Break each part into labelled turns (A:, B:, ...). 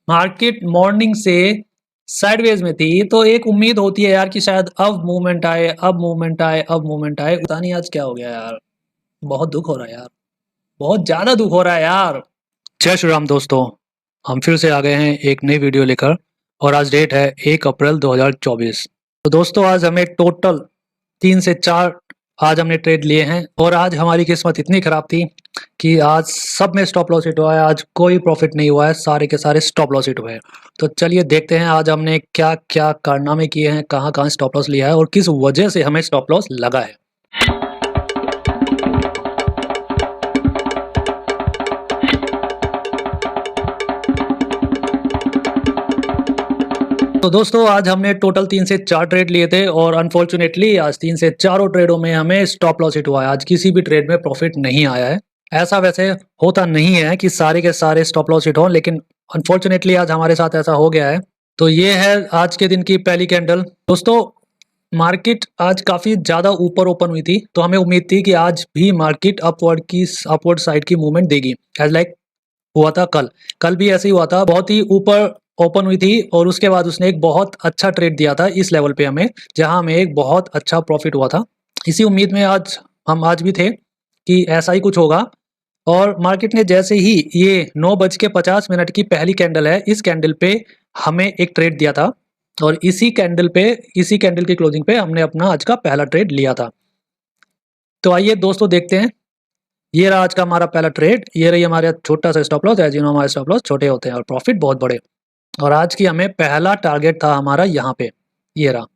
A: Market morning से sideways में थी, तो एक उम्मीद होती है यार कि शायद अब मूवमेंट आए, अब मूवमेंट आए, अब मूवमेंट आए। पता नहीं आज क्या हो गया यार। बहुत दुख हो रहा है यार, बहुत ज्यादा दुख हो रहा है यार। जय श्री राम दोस्तों, हम फिर से आ गए हैं एक नई वीडियो लेकर। और आज डेट है 1 अप्रैल 2024। तो दोस्तों आज हमें टोटल 3 से 4 आज हमने ट्रेड लिए हैं। और आज हमारी किस्मत इतनी खराब थी कि आज सब में स्टॉप लॉस हिट हुआ है। आज कोई प्रॉफिट नहीं हुआ है, सारे के सारे स्टॉप लॉस हिट हुए हैं। तो चलिए देखते हैं आज हमने क्या क्या कारनामे किए हैं, कहाँ कहाँ स्टॉप लॉस लिया है और किस वजह से हमें स्टॉप लॉस लगा है। तो दोस्तों आज हमने टोटल 3 से 4 ट्रेड लिए थे और अनफॉर्चुनेटली आज 3 से चारों ट्रेडों में हमें स्टॉप लॉस हिट हुआ है। आज किसी भी ट्रेड में प्रॉफिट नहीं आया है। ऐसा वैसे होता नहीं है कि सारे के सारे स्टॉप लॉस हिट हो, लेकिन अनफॉर्चुनेटली आज हमारे साथ ऐसा हो गया है। तो ये है आज के दिन की पहली कैंडल। दोस्तों मार्केट आज काफी ज्यादा ऊपर ओपन हुई थी, तो हमें उम्मीद थी कि आज भी मार्केट अपवर्ड साइड की मूवमेंट देगी, एज लाइक हुआ था कल भी ऐसे ही हुआ था। बहुत ही ऊपर ओपन हुई थी और उसके बाद उसने एक बहुत अच्छा ट्रेड दिया था इस लेवल पे हमें, जहां हमें एक बहुत अच्छा प्रॉफिट हुआ था। इसी उम्मीद में आज भी थे कि ऐसा ही कुछ होगा। और मार्केट ने जैसे ही ये 9:50 की पहली कैंडल है, इस कैंडल पे हमें एक ट्रेड दिया था और इसी कैंडल की क्लोजिंग पे हमने अपना आज का पहला ट्रेड लिया था। तो आइए दोस्तों देखते हैं। ये रहा आज का हमारा पहला ट्रेड। ये रही हमारा छोटा सा stop loss. As you know हमारे स्टॉप लॉस छोटे होते हैं और प्रॉफिट बहुत बड़े। और आज की हमें पहला टारगेट था हमारा यहाँ पे, ये रहा।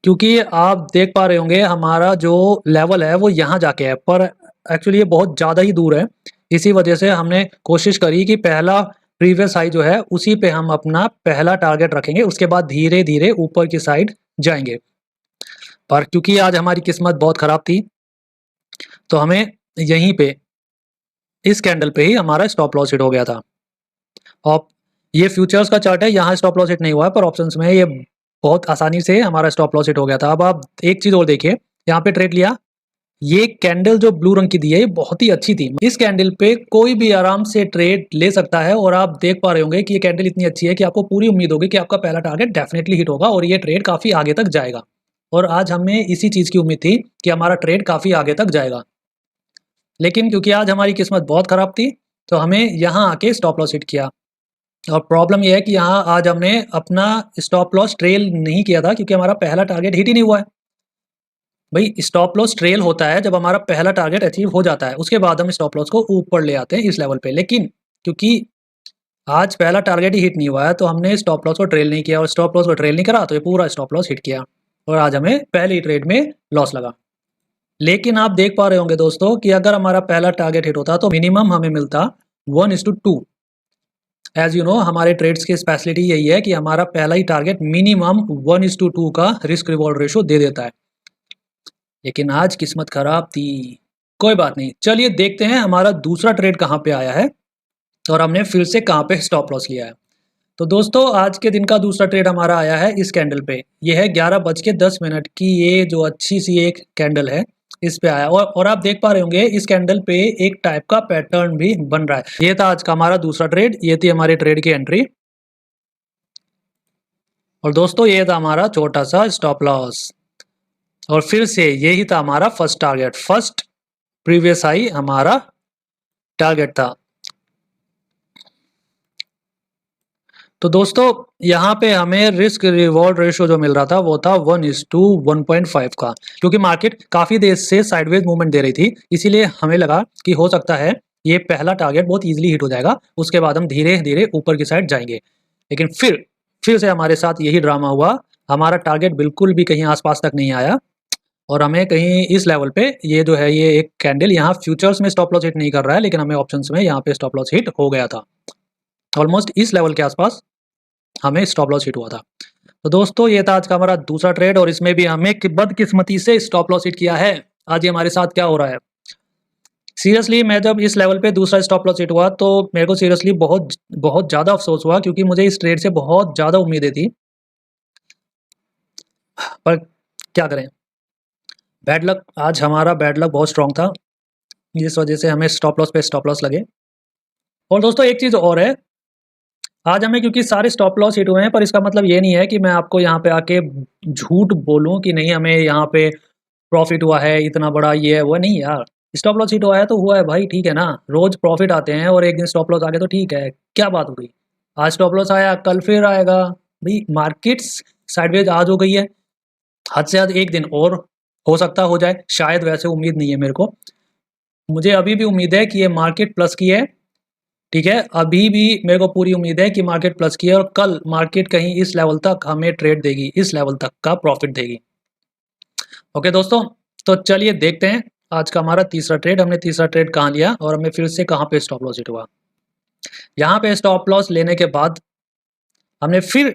A: क्योंकि आप देख पा रहे होंगे हमारा जो लेवल है वो यहाँ जाके है, पर एक्चुअली ये बहुत ज़्यादा ही दूर है। इसी वजह से हमने कोशिश करी कि पहला प्रीवियस हाई जो है उसी पे हम अपना पहला टारगेट रखेंगे, उसके बाद धीरे धीरे ऊपर की साइड जाएंगे। पर क्योंकि आज हमारी किस्मत बहुत ख़राब थी, तो हमें यहीं पे इस कैंडल पे ही हमारा स्टॉप लॉस हिट हो गया था। और ये फ्यूचर्स का चार्ट है, यहाँ स्टॉप लॉस हिट नहीं हुआ है, पर ऑप्शंस में ये बहुत आसानी से हमारा स्टॉप लॉस हिट हो गया था। अब आप एक चीज और देखिए, यहाँ पे ट्रेड लिया, ये कैंडल जो ब्लू रंग की दी है ये बहुत ही अच्छी थी। इस कैंडल पे कोई भी आराम से ट्रेड ले सकता है और आप देख पा रहे होंगे कि ये कैंडल इतनी अच्छी है कि आपको पूरी उम्मीद होगी कि आपका पहला टारगेट डेफिनेटली हिट होगा और ये ट्रेड काफी आगे तक जाएगा। और आज हमें इसी चीज की उम्मीद थी कि हमारा ट्रेड काफी आगे तक जाएगा, लेकिन क्योंकि आज हमारी किस्मत बहुत खराब थी तो हमें यहाँ आके स्टॉप लॉस हिट किया। और प्रॉब्लम यह है कि यहाँ आज हमने अपना स्टॉप लॉस ट्रेल नहीं किया था, क्योंकि हमारा पहला टारगेट हिट ही नहीं हुआ है। भाई स्टॉप लॉस ट्रेल होता है जब हमारा पहला टारगेट अचीव हो जाता है, उसके बाद हम स्टॉप लॉस को ऊपर ले आते हैं इस लेवल पे। लेकिन क्योंकि आज पहला टारगेट ही हिट नहीं हुआ है तो हमने स्टॉप लॉस को ट्रेल नहीं किया, और स्टॉप लॉस को ट्रेल नहीं करा तो ये पूरा स्टॉप लॉस हिट किया और आज हमें पहली ट्रेड में लॉस लगा। लेकिन आप देख पा रहे होंगे दोस्तों कि अगर हमारा पहला टारगेट हिट होता तो मिनिमम हमें मिलता 1:2। एज यू नो हमारे ट्रेड्स की स्पेशलिटी यही है कि हमारा पहला ही टारगेट मिनिमम 1:2 का रिस्क रिवॉर्ड रेशो दे देता है। लेकिन आज किस्मत खराब थी। कोई बात नहीं, चलिए देखते हैं हमारा दूसरा ट्रेड कहाँ पे आया है और हमने फिर से कहाँ पे स्टॉप लॉस लिया है। तो दोस्तों आज के दिन का दूसरा ट्रेड हमारा आया है इस कैंडल पे। ये है 11:10 की ये जो अच्छी सी एक कैंडल है, इस पे आया। और आप देख पा रहे होंगे इस कैंडल पे एक टाइप का पैटर्न भी बन रहा है। ये था आज का हमारा दूसरा ट्रेड, ये थी हमारी ट्रेड की एंट्री। और दोस्तों ये था हमारा छोटा सा स्टॉप लॉस। और फिर से यही था हमारा first target, first previous high हमारा टारगेट था। तो दोस्तों यहाँ पे हमें रिस्क रिवॉर्ड रेशो जो मिल रहा था वो था 1:1.5 का, क्योंकि मार्केट काफी देर से साइडवेज मूवमेंट दे रही थी, इसीलिए हमें लगा कि हो सकता है ये पहला टारगेट बहुत इजीली हिट हो जाएगा, उसके बाद हम धीरे धीरे ऊपर की साइड जाएंगे। लेकिन फिर से हमारे साथ यही ड्रामा हुआ। हमारा टारगेट बिल्कुल भी कहीं आसपास तक नहीं आया और हमें कहीं इस लेवल पे ये जो है ये एक कैंडल यहाँ फ्यूचर्स में स्टॉप लॉस हिट नहीं कर रहा है, लेकिन हमें ऑप्शंस में यहाँ पे स्टॉप लॉस हिट हो गया था। ऑलमोस्ट इस लेवल के आसपास हमें स्टॉप लॉस हिट हुआ था। तो दोस्तों ये था आज का हमारा दूसरा ट्रेड और इसमें भी हमें बदकिस्मती से स्टॉप लॉस हिट किया है। आज ये हमारे साथ क्या हो रहा है, सीरियसली मैं जब इस लेवल पे दूसरा स्टॉप लॉस हिट हुआ तो मेरे को सीरियसली बहुत बहुत ज़्यादा अफसोस हुआ, क्योंकि मुझे इस ट्रेड से बहुत ज़्यादा उम्मीदें थी। पर क्या करें, बैड लक, आज हमारा बैड लक बहुत स्ट्रांग था, जिस वजह से हमें स्टॉप लॉस पे स्टॉप लॉस लगे। और दोस्तों एक चीज़ और है, आज हमें क्योंकि सारे स्टॉप लॉस हिट हुए हैं, पर इसका मतलब ये नहीं है कि मैं आपको यहाँ पे आके झूठ बोलूँ कि नहीं हमें यहाँ पे प्रॉफिट हुआ है इतना बड़ा, ये है वो नहीं यार। स्टॉप लॉस हिट हुआ है तो हुआ है भाई, ठीक है ना। रोज प्रॉफिट आते हैं और एक दिन स्टॉप लॉस आ गया तो ठीक है, क्या बात हो गई। आज स्टॉप लॉस आया, कल फिर आएगा। भाई मार्केट्स साइडवेज आज हो गई है, हद से हद एक दिन और हो सकता हो जाए, शायद, वैसे उम्मीद नहीं है मेरे को। मुझे अभी भी उम्मीद है कि ये मार्केट प्लस की है, ठीक है। अभी भी मेरे को पूरी उम्मीद है कि मार्केट प्लस की है और कल मार्केट कहीं इस लेवल तक हमें ट्रेड देगी, इस लेवल तक का प्रॉफिट देगी। ओके दोस्तों, तो चलिए देखते हैं आज का हमारा तीसरा ट्रेड, हमने तीसरा ट्रेड कहाँ लिया और हमें फिर से कहाँ पे स्टॉप लॉस हिट हुआ। यहाँ पे स्टॉप लॉस लेने के बाद हमने फिर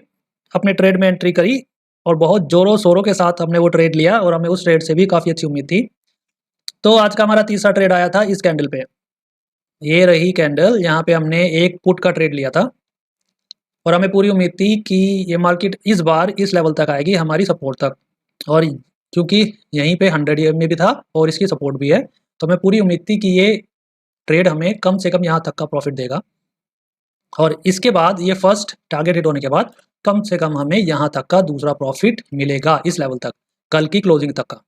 A: अपने ट्रेड में एंट्री करी और बहुत जोरों शोरों के साथ हमने वो ट्रेड लिया और हमें उस ट्रेड से भी काफ़ी अच्छी उम्मीद थी। तो आज का हमारा तीसरा ट्रेड आया था इस कैंडल पे, ये रही कैंडल। यहाँ पे हमने एक पुट का ट्रेड लिया था और हमें पूरी उम्मीद थी कि ये मार्केट इस बार इस लेवल तक आएगी, हमारी सपोर्ट तक। और क्योंकि यहीं पे 100 EM में भी था और इसकी सपोर्ट भी है, तो हमें पूरी उम्मीद थी कि ये ट्रेड हमें कम से कम यहाँ तक का प्रॉफिट देगा। और इसके बाद ये फर्स्ट टारगेट हिट होने के बाद कम से कम हमें यहाँ तक का दूसरा प्रॉफिट मिलेगा, इस लेवल तक, कल की क्लोजिंग तक का।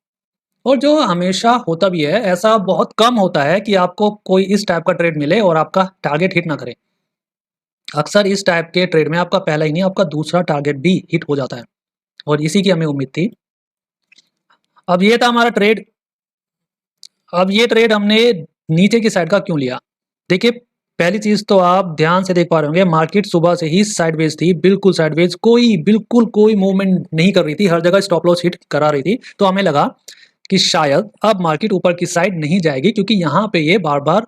A: और जो हमेशा होता भी है, ऐसा बहुत कम होता है कि आपको कोई इस टाइप का ट्रेड मिले और आपका टारगेट हिट ना करे। अक्सर इस टाइप के ट्रेड में आपका पहला ही नहीं, आपका दूसरा टारगेट भी हिट हो जाता है और इसी की हमें उम्मीद थी। अब ये था हमारा ट्रेड। अब ये ट्रेड हमने नीचे की साइड का क्यों लिया, देखिए पहली चीज तो आप ध्यान से देख पा रहे होंगे, मार्केट सुबह से ही साइडवेज थी, बिल्कुल साइडवेज, बिल्कुल कोई मूवमेंट नहीं कर रही थी, हर जगह स्टॉप लॉस हिट करा रही थी। तो हमें लगा कि शायद अब मार्केट ऊपर की साइड नहीं जाएगी, क्योंकि यहाँ पे ये बार बार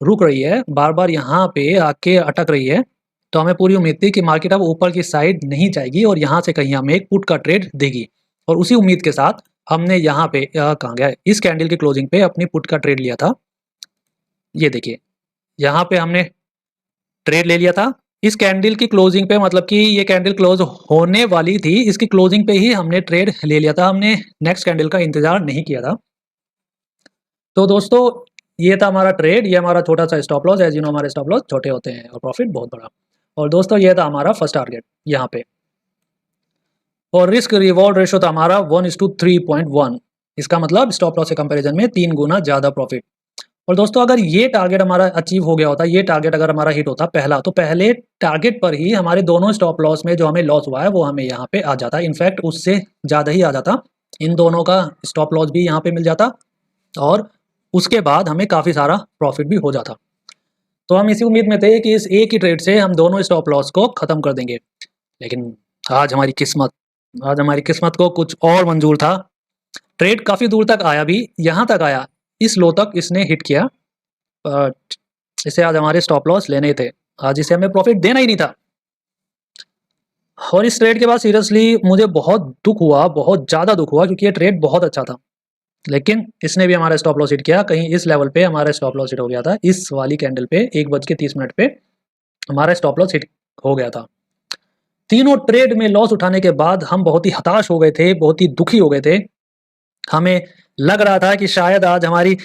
A: रुक रही है, बार बार यहाँ पे आके अटक रही है। तो हमें पूरी उम्मीद थी कि मार्केट अब ऊपर की साइड नहीं जाएगी और यहाँ से कहीं हमें एक पुट का ट्रेड देगी। और उसी उम्मीद के साथ हमने यहाँ पे कहाँ गया, इस कैंडल की क्लोजिंग पे अपनी पुट का ट्रेड लिया था। ये देखिए यहाँ पे हमने ट्रेड ले लिया था इस कैंडल की क्लोजिंग पे, मतलब कि ये कैंडल क्लोज होने वाली थी, इसकी क्लोजिंग पे ही हमने ट्रेड ले लिया था, हमने नेक्स्ट कैंडल का इंतजार नहीं किया था। तो दोस्तों ये था हमारा ट्रेड, ये हमारा छोटा सा stop loss, as you know हमारे स्टॉप लॉस छोटे होते हैं और प्रॉफिट बहुत बड़ा। और दोस्तों ये था हमारा फर्स्ट टारगेट यहाँ पे, और रिस्क रिवॉर्ड रेशो था हमारा 1:3.1। इसका मतलब स्टॉप लॉस के कंपैरिजन में 3 गुना ज़्यादा प्रॉफिट। और दोस्तों अगर ये टारगेट हमारा अचीव हो गया होता, ये टारगेट अगर हमारा हिट होता पहला, तो पहले टारगेट पर ही हमारे दोनों स्टॉप लॉस में जो हमें लॉस हुआ है वो हमें यहाँ पे आ जाता, इनफैक्ट उससे ज़्यादा ही आ जाता। इन दोनों का स्टॉप लॉस भी यहाँ पे मिल जाता और उसके बाद हमें काफ़ी सारा प्रॉफिट भी हो जाता। तो हम इसी उम्मीद में थे कि इस एक ही ट्रेड से हम दोनों स्टॉप लॉस को ख़त्म कर देंगे। लेकिन आज हमारी किस्मत को कुछ और मंजूर था। ट्रेड काफ़ी दूर तक आया भी, यहाँ तक आया, इस लो तक इसने हिट किया, बट इसे आज हमारे स्टॉप लॉस लेने थे, आज इसे हमें प्रॉफिट देना ही नहीं था। और इस ट्रेड के बाद सीरियसली मुझे बहुत दुख हुआ, बहुत ज़्यादा दुख हुआ, क्योंकि ये ट्रेड बहुत अच्छा था। लेकिन इसने भी हमारा स्टॉप लॉस हिट किया, कहीं इस लेवल पे हमारा स्टॉप लॉस हिट हो गया था, इस वाली कैंडल पे 1:30 पे हमारा स्टॉप लॉस हिट हो गया था। तीनों ट्रेड में लॉस उठाने के बाद हम बहुत ही हताश हो गए थे, बहुत ही दुखी हो गए थे। हमें लग रहा था कि शायद आज हमारी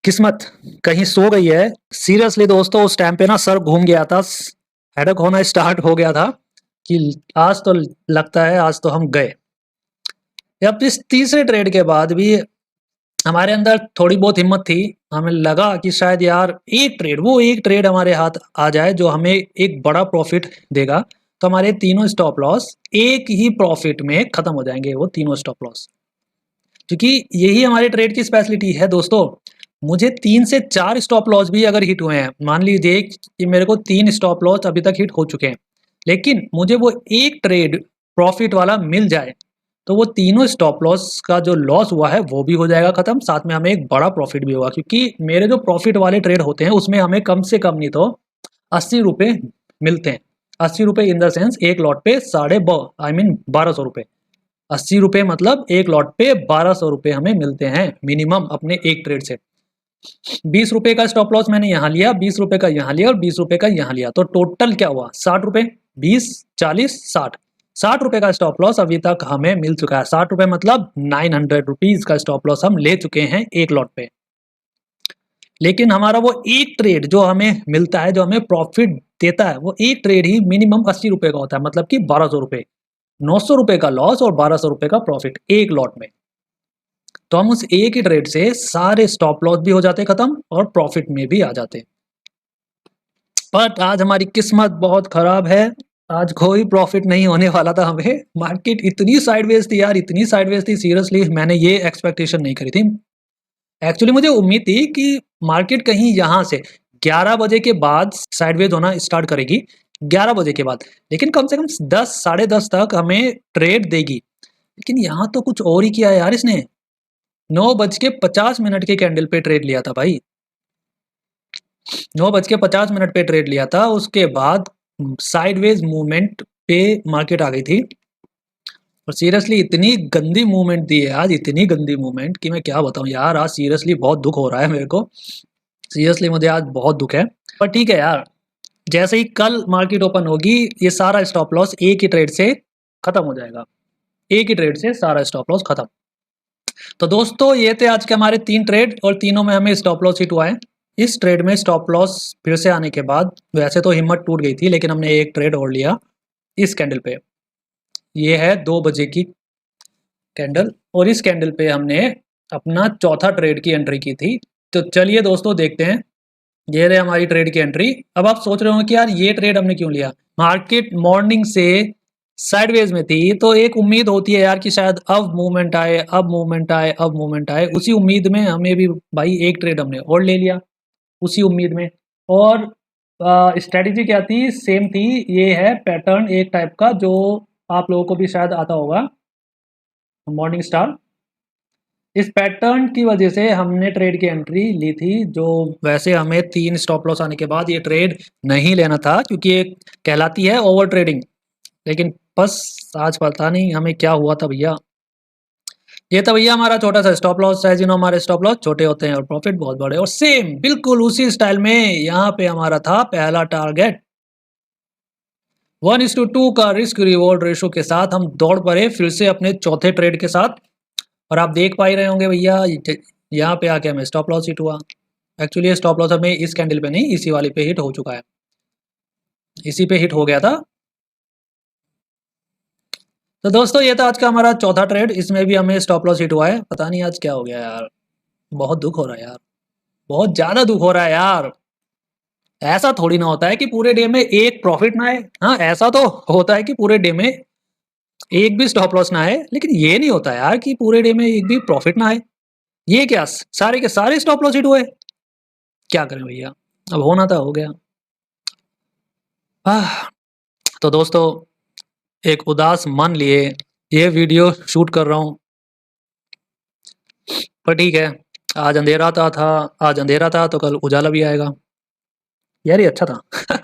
A: किस्मत कहीं सो गई है। सीरियसली दोस्तों उस टाइम पे ना सर घूम गया था, हेडेक होना स्टार्ट हो गया था कि आज तो लगता है आज तो हम गए। अब इस तीसरे ट्रेड के बाद भी हमारे अंदर थोड़ी बहुत हिम्मत थी, हमें लगा कि शायद यार एक ट्रेड हमारे हाथ आ जाए जो हमें एक बड़ा प्रॉफिट देगा, तो हमारे तीनों स्टॉप लॉस एक ही प्रॉफिट में खत्म हो जाएंगे, वो तीनों स्टॉप लॉस। क्योंकि यही हमारे ट्रेड की स्पेशलिटी है दोस्तों। मुझे 3 से 4 स्टॉप लॉस भी अगर हिट हुए हैं, मान लीजिए कि मेरे को 3 स्टॉप लॉस अभी तक हिट हो चुके हैं, लेकिन मुझे वो एक ट्रेड प्रॉफिट वाला मिल जाए, तो वो तीनों स्टॉप लॉस का जो लॉस हुआ है वो भी हो जाएगा खत्म, साथ में हमें एक बड़ा प्रॉफिट भी होगा। क्योंकि मेरे जो प्रॉफिट वाले ट्रेड होते हैं उसमें हमें कम से कम नहीं तो 80 रुपये मिलते हैं। 80 रुपये इन द सेंस एक लॉट पे 1200 रुपये। 80 रुपये मतलब एक लॉट पे 1200 रुपये हमें मिलते हैं मिनिमम अपने एक ट्रेड से। 20 रुपये का स्टॉप लॉस मैंने यहाँ लिया, 20 रुपये का यहाँ लिया और 20 रुपये का यहाँ लिया, तो टोटल क्या हुआ 60 रुपये, 20, 40, 60। 60 रुपये का स्टॉप लॉस अभी तक हमें मिल चुका है। 60 रुपये मतलब 900 रुपीज का स्टॉप लॉस हम ले चुके हैं एक लॉट पे। लेकिन हमारा वो एक ट्रेड जो हमें मिलता है, जो हमें प्रॉफिट देता है वो एक ट्रेड ही मिनिमम 80 रुपए का होता है, मतलब कि 1200 रुपए, 900 रुपए का लॉस और 1200 रुपए का प्रॉफिट एक लॉट में। तो हम उस एक ही ट्रेड से सारे स्टॉप लॉस भी हो जाते खत्म और प्रॉफिट में भी आ जाते। बट आज हमारी किस्मत बहुत खराब है, आज कोई प्रॉफिट नहीं होने वाला था हमें। मार्केट इतनी साइडवेज थी यार, इतनी साइडवेज थी, सीरियसली मैंने ये एक्सपेक्टेशन नहीं करी थी। एक्चुअली मुझे उम्मीद थी कि मार्केट कहीं यहाँ से 11 बजे के बाद साइडवेज होना स्टार्ट करेगी, 11 बजे के बाद, लेकिन कम से कम 10 साढ़े 10 तक हमें ट्रेड देगी। लेकिन यहाँ तो कुछ और ही किया है यार इसने, 9:50 के कैंडल पे ट्रेड लिया था भाई, 9:50 पे ट्रेड लिया था। उसके बाद साइडवेज मूवमेंट पे मार्केट आ गई थी और सीरियसली इतनी गंदी मूवमेंट दी है आज, इतनी गंदी मूवमेंट कि मैं क्या बताऊं यार। आज सीरियसली बहुत दुख हो रहा है मेरे को, सीरियसली मुझे आज बहुत दुख है। पर ठीक है यार, जैसे ही कल मार्केट ओपन होगी ये सारा स्टॉप लॉस एक ही ट्रेड से खत्म हो जाएगा, एक ही ट्रेड से सारा स्टॉप लॉस खत्म। तो दोस्तों ये थे आज के हमारे 3 ट्रेड और तीनों में हमें स्टॉप लॉस हिट हुआ है। इस ट्रेड में स्टॉप लॉस फिर से आने के बाद वैसे तो हिम्मत टूट गई थी, लेकिन हमने एक ट्रेड और लिया इस कैंडल पे। ये है 2 बजे की कैंडल और इस कैंडल पे हमने अपना चौथा ट्रेड की एंट्री की थी। तो चलिए दोस्तों देखते हैं, ये रहे हमारी ट्रेड की एंट्री। अब आप सोच रहे हो कि यार ये ट्रेड हमने क्यों लिया, मार्केट मॉर्निंग से साइडवेज में थी तो एक उम्मीद होती है यार कि शायद अब मूवमेंट आए, अब मूवमेंट आए, अब मूवमेंट आए। उसी उम्मीद में हमें भी भाई एक ट्रेड हमने और ले लिया उसी उम्मीद में। और स्ट्रेटजी क्या थी, सेम थी, ये है पैटर्न एक टाइप का जो आप लोगों को भी शायद आता होगा, मॉर्निंग स्टार। इस पैटर्न की वजह से हमने ट्रेड की एंट्री ली थी, जो वैसे हमें 3 स्टॉप लॉस आने के बाद ये ट्रेड नहीं लेना था क्योंकि ये कहलाती है ओवर ट्रेडिंग। लेकिन बस आज पता नहीं हमें क्या हुआ था भैया। ये था भैया हमारा छोटा सा stop loss, as you know हमारे स्टॉप लॉस छोटे होते हैं और प्रॉफिट बहुत बड़े। और सेम बिल्कुल उसी स्टाइल में यहाँ पे हमारा था पहला टारगेट, 1:2 का रिस्क रिवॉर्ड रेशो के साथ हम दौड़ पड़े फिर से अपने चौथे ट्रेड के साथ। और आप देख पा ही रहे होंगे भैया यहाँ पे आके हमें स्टॉप लॉस हिट हुआ। एक्चुअली ये स्टॉप लॉस हमें इस कैंडल पे नहीं, इसी वाले पे हिट हो चुका है, इसी पे हिट हो गया था। तो दोस्तों ये था आज का हमारा चौथा ट्रेड, इसमें भी हमें स्टॉप लॉस हिट हुआ है। पता नहीं आज क्या हो गया यार, बहुत दुख हो रहा है यार, बहुत ज्यादा दुख हो रहा है यार। ऐसा थोड़ी ना होता है कि पूरे डे में एक प्रॉफिट ना आए, हाँ ऐसा तो होता है कि पूरे डे में एक भी स्टॉप लॉस ना आए, लेकिन ये नहीं होता यार कि पूरे डे में एक भी प्रॉफिट ना आए। ये क्या सारे के सारे स्टॉप लॉस हिट हुए, क्या करें भैया, अब होना था हो गया। तो दोस्तों एक उदास मन लिए ये वीडियो शूट कर रहा हूँ, पर ठीक है, आज अंधेरा था, आज अंधेरा था तो कल उजाला भी आएगा यार, ये अच्छा था।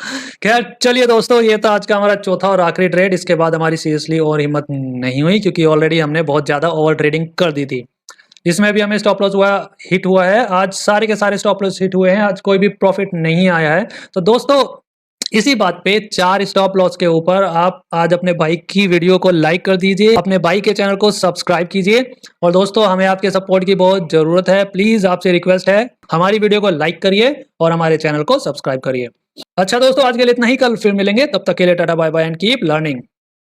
A: खैर चलिए दोस्तों, ये था आज का हमारा चौथा और आखिरी ट्रेड। इसके बाद हमारी सीरियसली और हिम्मत नहीं हुई क्योंकि ऑलरेडी हमने बहुत ज़्यादा ओवर ट्रेडिंग कर दी थी। इसमें भी हमें स्टॉप लॉस हुआ, हिट हुआ है। आज सारे के सारे स्टॉप लॉस हिट हुए हैं, आज कोई भी प्रॉफिट नहीं आया है। तो दोस्तों इसी बात पे 4 स्टॉप लॉस के ऊपर आप आज अपने भाई की वीडियो को लाइक कर दीजिए, अपने भाई के चैनल को सब्सक्राइब कीजिए। और दोस्तों हमें आपके सपोर्ट की बहुत जरूरत है, प्लीज आपसे रिक्वेस्ट है हमारी वीडियो को लाइक करिए और हमारे चैनल को सब्सक्राइब करिए। अच्छा दोस्तों आज के लिए इतना ही, कल फिर मिलेंगे, तब तक के लिए tata bye bye and keep learning.